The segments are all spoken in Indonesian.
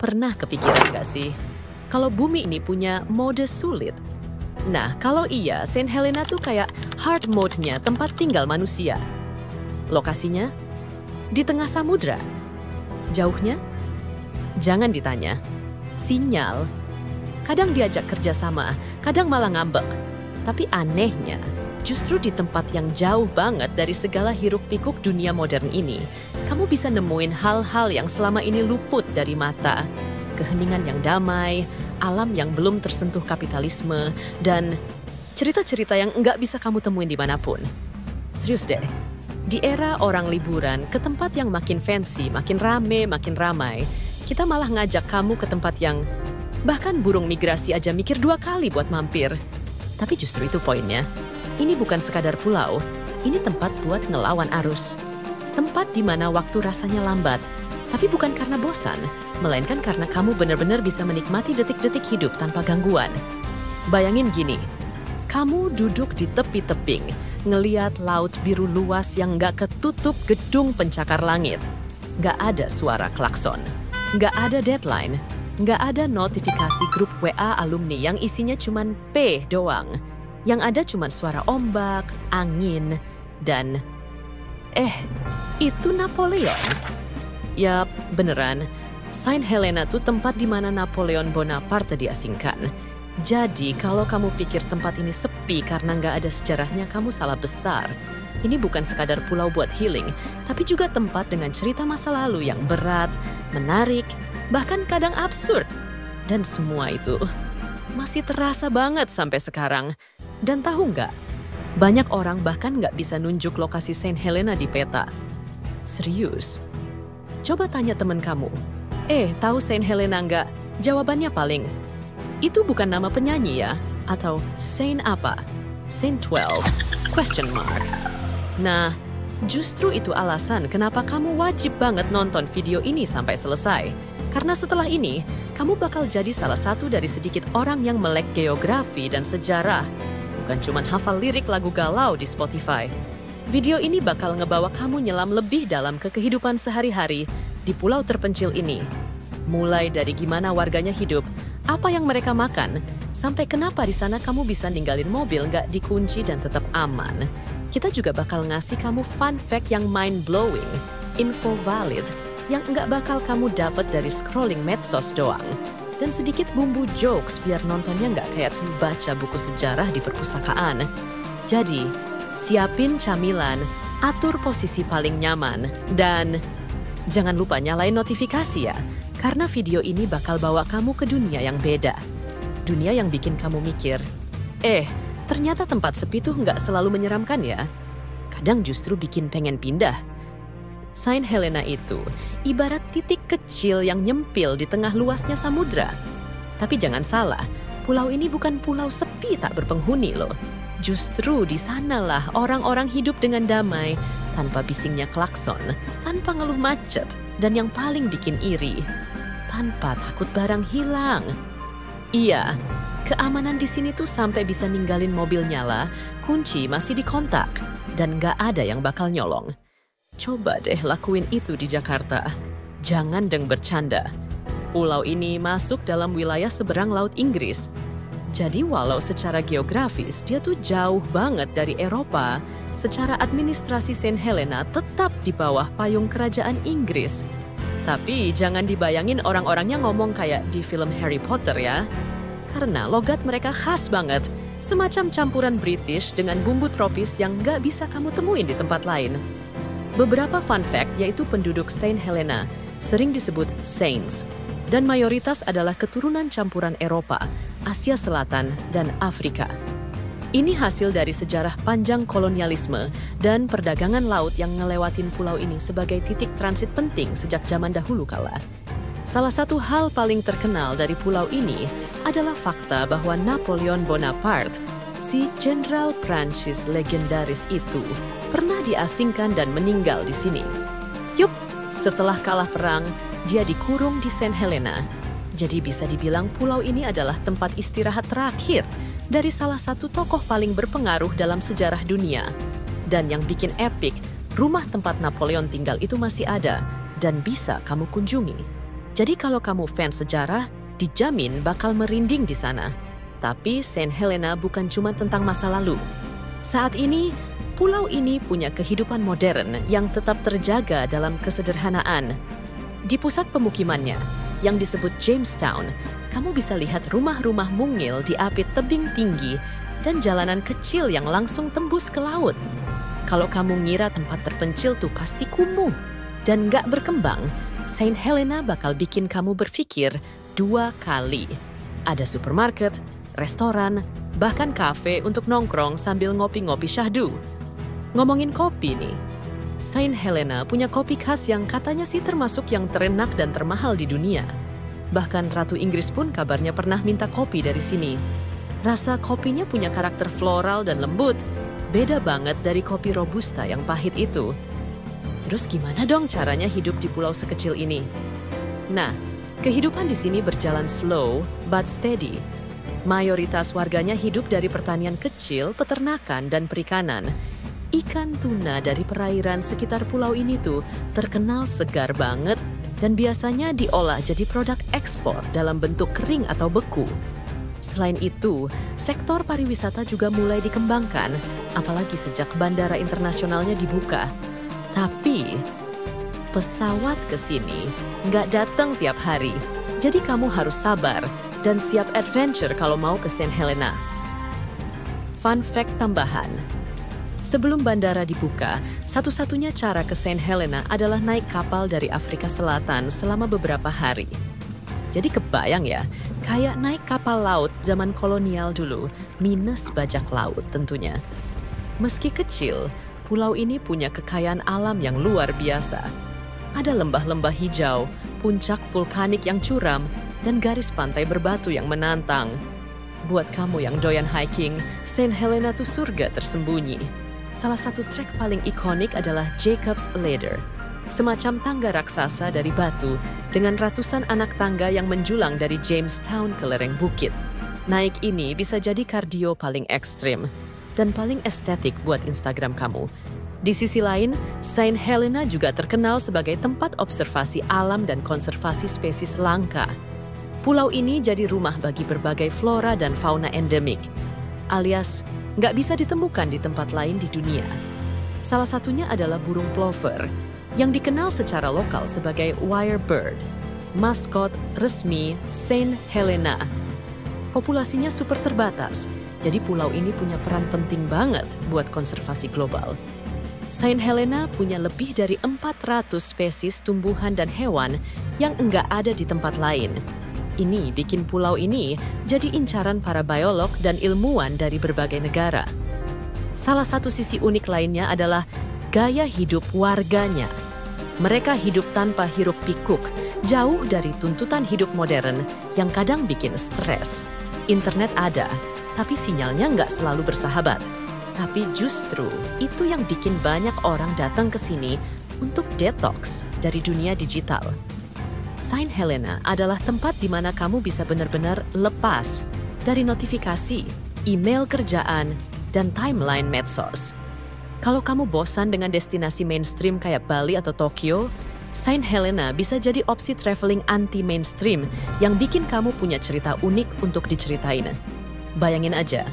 pernah kepikiran gak sih, kalau bumi ini punya mode sulit? Nah, kalau iya, Saint Helena tuh kayak hard mode-nya tempat tinggal manusia. Lokasinya? Di tengah samudra. Jauhnya? Jangan ditanya. Sinyal. Kadang diajak kerjasama, kadang malah ngambek. Tapi anehnya, justru di tempat yang jauh banget dari segala hiruk-pikuk dunia modern ini, kamu bisa nemuin hal-hal yang selama ini luput dari mata. Keheningan yang damai, alam yang belum tersentuh kapitalisme, dan cerita-cerita yang nggak bisa kamu temuin dimanapun. Serius deh, di era orang liburan ke tempat yang makin fancy, makin rame, makin ramai, kita malah ngajak kamu ke tempat yang bahkan burung migrasi aja mikir 2 kali buat mampir. Tapi justru itu poinnya. Ini bukan sekadar pulau, ini tempat buat ngelawan arus. Tempat di mana waktu rasanya lambat, tapi bukan karena bosan, melainkan karena kamu benar-benar bisa menikmati detik-detik hidup tanpa gangguan. Bayangin gini, kamu duduk di tepi tebing, ngeliat laut biru luas yang nggak ketutup gedung pencakar langit. Nggak ada suara klakson, nggak ada deadline, nggak ada notifikasi grup WA alumni yang isinya cuman P doang. Yang ada cuman suara ombak, angin, dan itu Napoleon. Yap, beneran. Saint Helena tuh tempat di mana Napoleon Bonaparte diasingkan. Jadi kalau kamu pikir tempat ini sepi karena nggak ada sejarahnya, kamu salah besar. Ini bukan sekadar pulau buat healing, tapi juga tempat dengan cerita masa lalu yang berat, menarik, bahkan kadang absurd. Dan semua itu masih terasa banget sampai sekarang. Dan tahu nggak, banyak orang bahkan nggak bisa nunjuk lokasi Saint Helena di peta. Serius? Coba tanya temen kamu, tahu Saint Helena nggak? Jawabannya paling, itu bukan nama penyanyi ya? Atau Saint apa? Saint 12? Question mark. Nah, justru itu alasan kenapa kamu wajib banget nonton video ini sampai selesai. Karena setelah ini, kamu bakal jadi salah satu dari sedikit orang yang melek geografi dan sejarah. Bukan cuma hafal lirik lagu galau di Spotify. Video ini bakal ngebawa kamu nyelam lebih dalam ke kehidupan sehari-hari di pulau terpencil ini. Mulai dari gimana warganya hidup, apa yang mereka makan, sampai kenapa di sana kamu bisa ninggalin mobil nggak dikunci dan tetap aman. Kita juga bakal ngasih kamu fun fact yang mind-blowing, info valid, yang nggak bakal kamu dapat dari scrolling medsos doang. Dan sedikit bumbu jokes biar nontonnya nggak kayak baca buku sejarah di perpustakaan. Jadi, siapin camilan, atur posisi paling nyaman, dan jangan lupa nyalain notifikasi ya, karena video ini bakal bawa kamu ke dunia yang beda. Dunia yang bikin kamu mikir, ternyata tempat sepi tuh nggak selalu menyeramkan ya. Kadang justru bikin pengen pindah. Saint Helena itu ibarat titik kecil yang nyempil di tengah luasnya samudra. Tapi jangan salah, pulau ini bukan pulau sepi tak berpenghuni loh. Justru di sanalah orang-orang hidup dengan damai, tanpa bisingnya klakson, tanpa ngeluh macet, dan yang paling bikin iri, tanpa takut barang hilang. Iya, keamanan di sini tuh sampai bisa ninggalin mobil nyala, kunci masih di kontak, dan nggak ada yang bakal nyolong. Coba deh lakuin itu di Jakarta. Jangan deng bercanda. Pulau ini masuk dalam wilayah seberang Laut Inggris. Jadi walau secara geografis dia tuh jauh banget dari Eropa, secara administrasi Saint Helena tetap di bawah payung kerajaan Inggris. Tapi jangan dibayangin orang-orangnya ngomong kayak di film Harry Potter ya. Karena logat mereka khas banget, semacam campuran British dengan bumbu tropis yang nggak bisa kamu temuin di tempat lain. Beberapa fun fact yaitu penduduk Saint Helena sering disebut Saints, dan mayoritas adalah keturunan campuran Eropa, Asia Selatan, dan Afrika. Ini hasil dari sejarah panjang kolonialisme dan perdagangan laut yang ngelewatin pulau ini sebagai titik transit penting sejak zaman dahulu kala. Salah satu hal paling terkenal dari pulau ini adalah fakta bahwa Napoleon Bonaparte, si jenderal Prancis legendaris itu, pernah diasingkan dan meninggal di sini. Yup, setelah kalah perang, dia dikurung di Saint Helena. Jadi bisa dibilang pulau ini adalah tempat istirahat terakhir dari salah satu tokoh paling berpengaruh dalam sejarah dunia. Dan yang bikin epic, rumah tempat Napoleon tinggal itu masih ada dan bisa kamu kunjungi. Jadi kalau kamu fans sejarah, dijamin bakal merinding di sana. Tapi Saint Helena bukan cuma tentang masa lalu. Saat ini, pulau ini punya kehidupan modern yang tetap terjaga dalam kesederhanaan. Di pusat pemukimannya, yang disebut Jamestown, kamu bisa lihat rumah-rumah mungil diapit tebing tinggi dan jalanan kecil yang langsung tembus ke laut. Kalau kamu ngira tempat terpencil tuh pasti kumuh dan nggak berkembang, Saint Helena bakal bikin kamu berpikir 2 kali. Ada supermarket, restoran, bahkan kafe untuk nongkrong sambil ngopi-ngopi syahdu. Ngomongin kopi nih, Saint Helena punya kopi khas yang katanya sih termasuk yang terenak dan termahal di dunia. Bahkan Ratu Inggris pun kabarnya pernah minta kopi dari sini. Rasa kopinya punya karakter floral dan lembut, beda banget dari kopi Robusta yang pahit itu. Terus gimana dong caranya hidup di pulau sekecil ini? Nah, kehidupan di sini berjalan slow but steady. Mayoritas warganya hidup dari pertanian kecil, peternakan, dan perikanan. Ikan tuna dari perairan sekitar pulau ini tuh terkenal segar banget dan biasanya diolah jadi produk ekspor dalam bentuk kering atau beku. Selain itu, sektor pariwisata juga mulai dikembangkan, apalagi sejak bandara internasionalnya dibuka. Tapi, pesawat ke sini nggak datang tiap hari, jadi kamu harus sabar dan siap adventure kalau mau ke Saint Helena. Fun fact tambahan. Sebelum bandara dibuka, satu-satunya cara ke Saint Helena adalah naik kapal dari Afrika Selatan selama beberapa hari. Jadi kebayang ya, kayak naik kapal laut zaman kolonial dulu, minus bajak laut tentunya. Meski kecil, pulau ini punya kekayaan alam yang luar biasa. Ada lembah-lembah hijau, puncak vulkanik yang curam, dan garis pantai berbatu yang menantang. Buat kamu yang doyan hiking, Saint Helena tuh surga tersembunyi. Salah satu trek paling ikonik adalah Jacob's Ladder, semacam tangga raksasa dari batu dengan ratusan anak tangga yang menjulang dari Jamestown ke lereng bukit. Naik ini bisa jadi kardio paling ekstrim dan paling estetik buat Instagram kamu. Di sisi lain, Saint Helena juga terkenal sebagai tempat observasi alam dan konservasi spesies langka. Pulau ini jadi rumah bagi berbagai flora dan fauna endemik, alias nggak bisa ditemukan di tempat lain di dunia. Salah satunya adalah burung plover, yang dikenal secara lokal sebagai Wirebird, maskot resmi Saint Helena. Populasinya super terbatas, jadi pulau ini punya peran penting banget buat konservasi global. Saint Helena punya lebih dari 400 spesies tumbuhan dan hewan yang enggak ada di tempat lain. Ini bikin pulau ini jadi incaran para biolog dan ilmuwan dari berbagai negara. Salah satu sisi unik lainnya adalah gaya hidup warganya. Mereka hidup tanpa hiruk pikuk, jauh dari tuntutan hidup modern yang kadang bikin stres. Internet ada, tapi sinyalnya nggak selalu bersahabat. Tapi justru itu yang bikin banyak orang datang ke sini untuk detox dari dunia digital. Saint Helena adalah tempat di mana kamu bisa benar-benar lepas dari notifikasi, email kerjaan, dan timeline medsos. Kalau kamu bosan dengan destinasi mainstream kayak Bali atau Tokyo, Saint Helena bisa jadi opsi traveling anti-mainstream yang bikin kamu punya cerita unik untuk diceritain. Bayangin aja,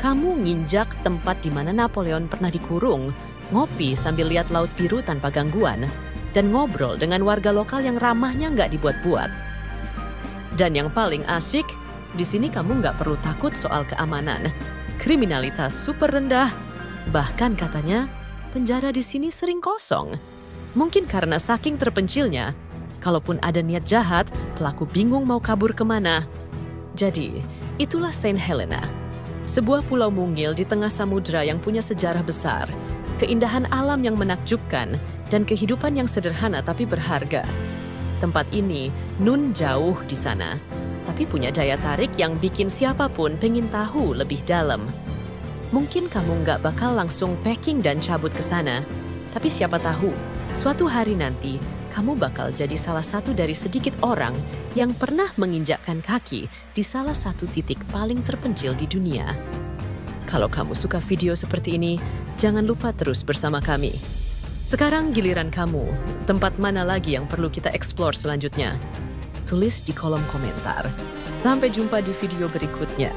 kamu nginjak tempat di mana Napoleon pernah dikurung, ngopi sambil lihat laut biru tanpa gangguan, dan ngobrol dengan warga lokal yang ramahnya nggak dibuat-buat. Dan yang paling asyik, di sini kamu nggak perlu takut soal keamanan. Kriminalitas super rendah. Bahkan katanya, penjara di sini sering kosong. Mungkin karena saking terpencilnya, kalaupun ada niat jahat, pelaku bingung mau kabur kemana. Jadi, itulah Saint Helena. Sebuah pulau mungil di tengah samudra yang punya sejarah besar, keindahan alam yang menakjubkan, dan kehidupan yang sederhana tapi berharga. Tempat ini nun jauh di sana, tapi punya daya tarik yang bikin siapapun pengen tahu lebih dalam. Mungkin kamu nggak bakal langsung packing dan cabut ke sana, tapi siapa tahu, suatu hari nanti kamu bakal jadi salah satu dari sedikit orang yang pernah menginjakkan kaki di salah satu titik paling terpencil di dunia. Kalau kamu suka video seperti ini, jangan lupa terus bersama kami. Sekarang giliran kamu, tempat mana lagi yang perlu kita eksplor selanjutnya? tulis di kolom komentar. Sampai jumpa di video berikutnya.